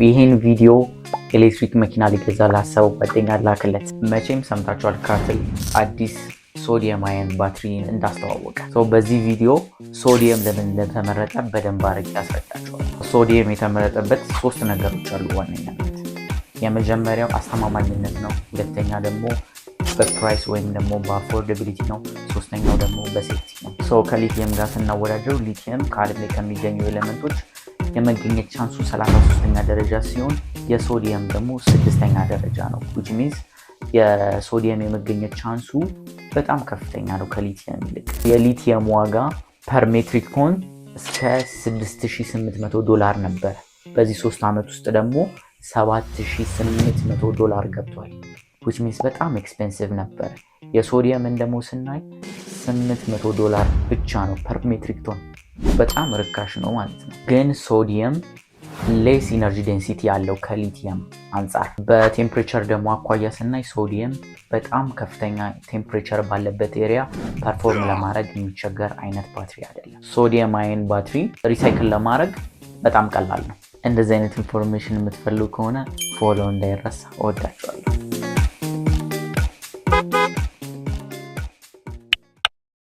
ይሄን ቪዲዮ ኤሌክትሪክ መኪና ሊገዛ ላሰበው ጓደኛ ላክለት። መቼም ሰምታችኋል ካትል አዲስ ሶዲየም አየን ባትሪ እንዳስተዋወቀ። በዚህ ቪዲዮ ሶዲየም ለምን እንደተመረጠ በደንብ አድርጌ ያስረዳችኋል። ሶዲየም የተመረጠበት ሶስት ነገሮች አሉ ዋነኛነት። የመጀመሪያው አስተማማኝነት ነው። ሁለተኛ ደግሞ በፕራይስ ወይም ደግሞ በአፎርደቢሊቲ ነው። ሶስተኛው ደግሞ በሴፍቲ ነው። ከሊቲየም ጋር ስናወዳደው ሊቲየም ከዓለም ላይ ከሚገኙ ኤሌመንቶች የመገኘት ቻንሱ 33ኛ ደረጃ ሲሆን የሶዲየም ደግሞ 6ኛ ደረጃ ነው። which means የሶዲየም የመገኘት ቻንሱ በጣም ከፍተኛ ነው ከሊቲየም ይልቅ። የሊቲየም ዋጋ ፐር ሜትሪክ ቶን እስከ $6800 ነበር። በዚህ 3 ዓመት ውስጥ ደግሞ $7800 ገብቷል። which means በጣም ኤክስፔንሲቭ ነበር። የሶዲየምን ደግሞ ስናይ $800 ብቻ ነው ፐር ሜትሪክ ቶን፣ በጣም ርካሽ ነው ማለት ነው። ግን ሶዲየም ሌስ ኢነርጂ ዴንሲቲ ያለው ከሊቲየም አንጻር። በቴምፕሬቸር ደግሞ አኳያ ስናይ ሶዲየም በጣም ከፍተኛ ቴምፕሬቸር ባለበት ኤሪያ ፐርፎርም ለማድረግ የሚቸገር አይነት ባትሪ አይደለም። ሶዲየም አየን ባትሪ ሪሳይክል ለማድረግ በጣም ቀላል ነው። እንደዚህ አይነት ኢንፎርሜሽን የምትፈልጉ ከሆነ ፎሎ እንዳይረሳ። እወዳችኋለሁ።